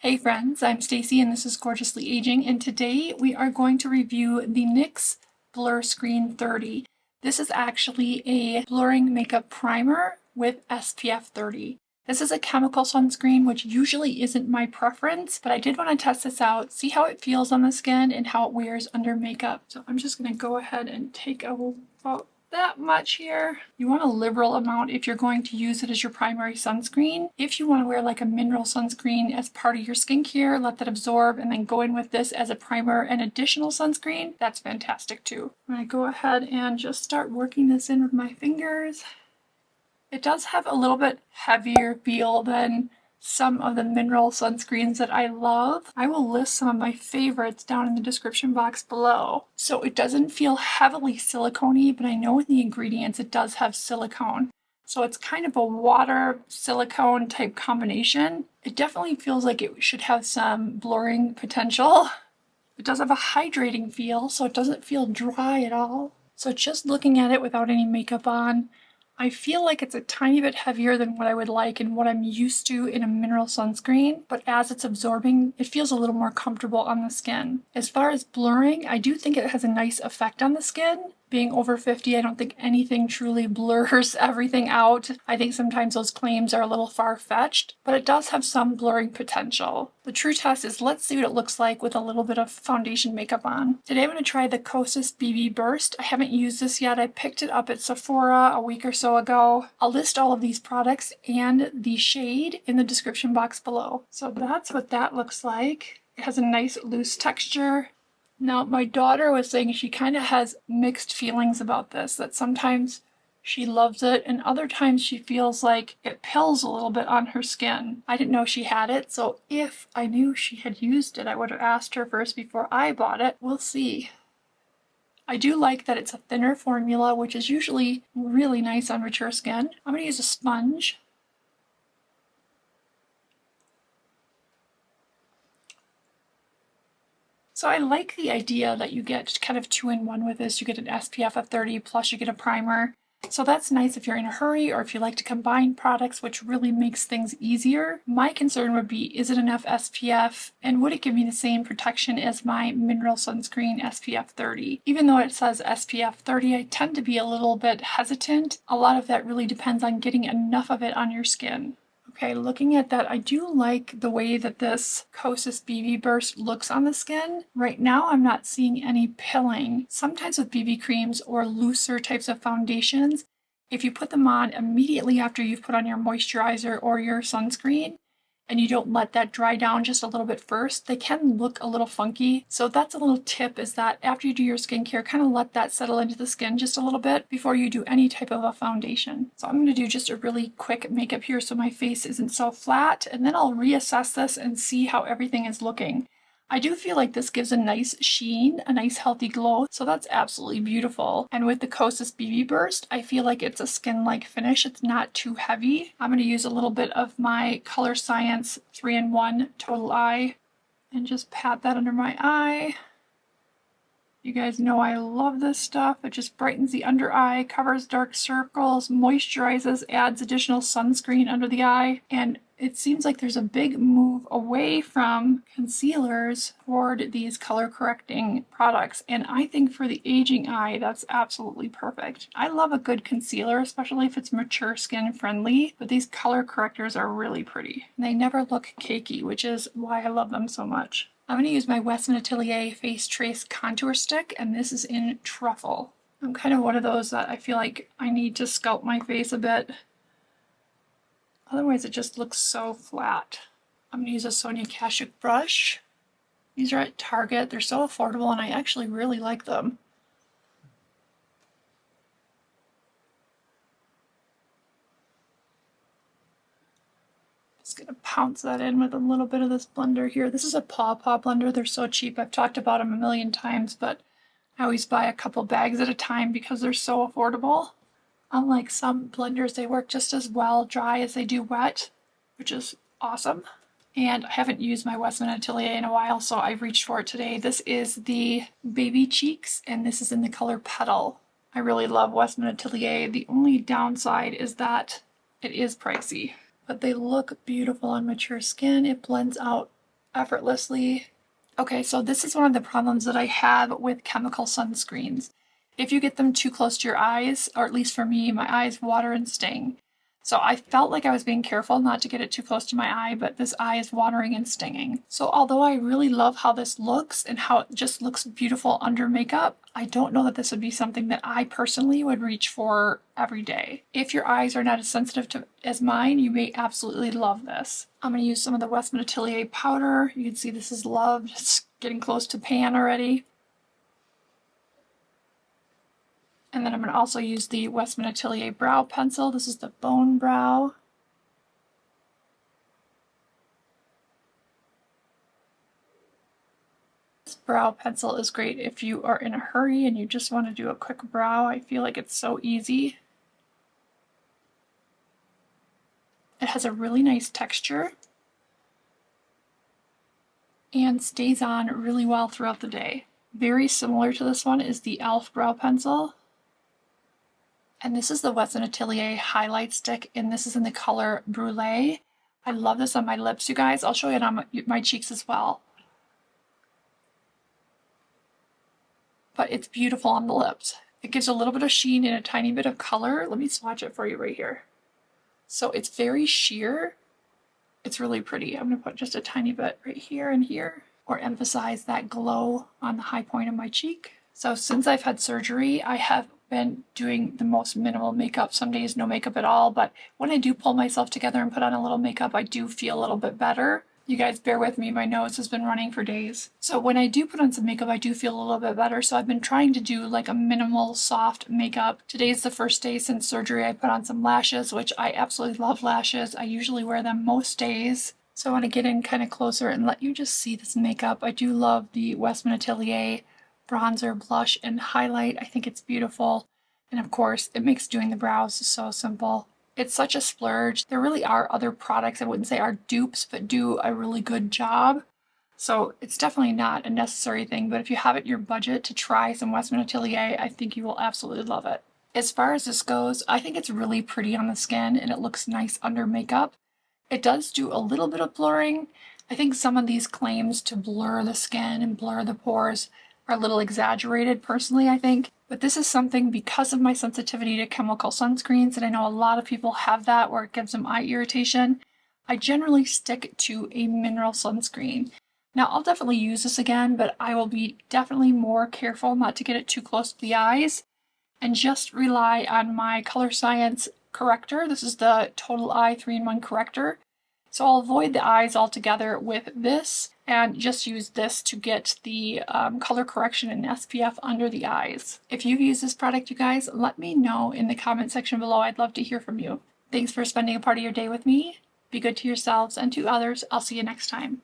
Hey friends, I'm Stacy and this is Gorgeously Aging, and today we are going to review the NYX Blur Screen 30. This is actually a blurring makeup primer with SPF 30. This is a chemical sunscreen, which usually isn't my preference, but I did want to test this out, see how it feels on the skin and how it wears under makeup. So I'm just going to go ahead and take about that much here. You want a liberal amount if you're going to use it as your primary sunscreen. If you want to wear like a mineral sunscreen as part of your skincare, let that absorb and then go in with this as a primer and additional sunscreen, that's fantastic too. I'm going to go ahead and just start working this in with my fingers. It does have a little bit heavier feel than some of the mineral sunscreens that I love. I will list some of my favorites down in the description box below. So it doesn't feel heavily silicone-y, but I know in the ingredients it does have silicone. So it's kind of a water silicone type combination. It definitely feels like it should have some blurring potential. It does have a hydrating feel, so it doesn't feel dry at all. So just looking at it without any makeup on, I feel like it's a tiny bit heavier than what I would like and what I'm used to in a mineral sunscreen, but as it's absorbing, it feels a little more comfortable on the skin. As far as blurring, I do think it has a nice effect on the skin. Being over 50, I don't think anything truly blurs everything out. I think sometimes those claims are a little far-fetched, but it does have some blurring potential. The true test is let's see what it looks like with a little bit of foundation makeup on. Today I'm going to try the Kosas BB Burst. I haven't used this yet. I picked it up at Sephora a week or so ago. I'll list all of these products and the shade in the description box below. So that's what that looks like. It has a nice loose texture. Now, my daughter was saying she kind of has mixed feelings about this, that sometimes she loves it and other times she feels like it pills a little bit on her skin. I didn't know she had it, so if I knew she had used it, I would have asked her first before I bought it. We'll see. I do like that it's a thinner formula, which is usually really nice on mature skin. I'm going to use a sponge. So I like the idea that you get kind of 2-in-1 with this. You get an SPF of 30 plus you get a primer. So that's nice if you're in a hurry or if you like to combine products, which really makes things easier. My concern would be, is it enough SPF and would it give me the same protection as my mineral sunscreen SPF 30? Even though it says SPF 30, I tend to be a little bit hesitant. A lot of that really depends on getting enough of it on your skin. Okay, looking at that, I do like the way that this Kosas BB Burst looks on the skin. Right now, I'm not seeing any pilling. Sometimes with BB creams or looser types of foundations, if you put them on immediately after you've put on your moisturizer or your sunscreen, and you don't let that dry down just a little bit first, they can look a little funky. So that's a little tip, is that after you do your skincare, kind of let that settle into the skin just a little bit before you do any type of a foundation. So I'm going to do just a really quick makeup here so my face isn't so flat, and then I'll reassess this and see how everything is looking. I do feel like this gives a nice sheen, a nice healthy glow, so that's absolutely beautiful. And with the Kosas BB Burst, I feel like it's a skin-like finish. It's not too heavy. I'm going to use a little bit of my Color Science 3-in-1 Total Eye and just pat that under my eye. You guys know I love this stuff. It just brightens the under eye, covers dark circles, moisturizes, adds additional sunscreen under the eye, and it seems like there's a big move away from concealers toward these color correcting products. And I think for the aging eye, that's absolutely perfect. I love a good concealer, especially if it's mature skin friendly, but these color correctors are really pretty. And they never look cakey, which is why I love them so much. I'm going to use my Westman Atelier Face Trace Contour Stick, and this is in Truffle. I'm kind of one of those that I feel like I need to sculpt my face a bit. Otherwise, it just looks so flat. I'm going to use a Sonia Kashuk brush. These are at Target. They're so affordable, and I actually really like them. Just going to pounce that in with a little bit of this blender here. This is a Paw Paw blender. They're so cheap. I've talked about them a million times, but I always buy a couple bags at a time because they're so affordable. Unlike some blenders, they work just as well dry as they do wet, which is awesome. And I haven't used my Westman Atelier in a while, so I've reached for it today. This is the Baby Cheeks, and this is in the color Petal. I really love Westman Atelier. The only downside is that it is pricey, but they look beautiful on mature skin. It blends out effortlessly. Okay, so this is one of the problems that I have with chemical sunscreens. If you get them too close to your eyes, or at least for me, my eyes water and sting. So I felt like I was being careful not to get it too close to my eye, but this eye is watering and stinging. So although I really love how this looks and how it just looks beautiful under makeup, I don't know that this would be something that I personally would reach for every day. If your eyes are not as sensitive as mine, you may absolutely love this. I'm going to use some of the Westman Atelier powder. You can see this is loved. It's getting close to pan already. And then I'm going to also use the Westman Atelier brow pencil. This is the bone brow. This brow pencil is great if you are in a hurry and you just want to do a quick brow. I feel like it's so easy. It has a really nice texture and stays on really well throughout the day. Very similar to this one is the e.l.f. brow pencil. And this is the Westman Atelier highlight stick, and this is in the color Brulee. I love this on my lips, you guys. I'll show you it on my cheeks as well. But it's beautiful on the lips. It gives a little bit of sheen and a tiny bit of color. Let me swatch it for you right here. So it's very sheer. It's really pretty. I'm going to put just a tiny bit right here and here, or emphasize that glow on the high point of my cheek. So since I've had surgery, I have been doing the most minimal makeup. Some days no makeup at all, but when I do pull myself together and put on a little makeup, I do feel a little bit better. You guys bear with me, my nose has been running for days. So when I do put on some makeup, I do feel a little bit better. So I've been trying to do like a minimal soft makeup. Today's the first day since surgery. I put on some lashes, which I absolutely love lashes. I usually wear them most days. So I want to get in kind of closer and let you just see this makeup. I do love the Westman Atelier bronzer, blush, and highlight. I think it's beautiful. And of course, it makes doing the brows so simple. It's such a splurge. There really are other products I wouldn't say are dupes, but do a really good job. So it's definitely not a necessary thing, but if you have it in your budget to try some Westman Atelier, I think you will absolutely love it. As far as this goes, I think it's really pretty on the skin and it looks nice under makeup. It does do a little bit of blurring. I think some of these claims to blur the skin and blur the pores are a little exaggerated personally, I think. But this is something, because of my sensitivity to chemical sunscreens, and I know a lot of people have that where it gives them eye irritation, I generally stick to a mineral sunscreen. Now I'll definitely use this again, but I will be definitely more careful not to get it too close to the eyes and just rely on my Color Science corrector. This is the Total Eye 3-in-1 corrector. So I'll avoid the eyes altogether with this and just use this to get the color correction and SPF under the eyes. If you've used this product, you guys, let me know in the comment section below. I'd love to hear from you. Thanks for spending a part of your day with me. Be good to yourselves and to others. I'll see you next time.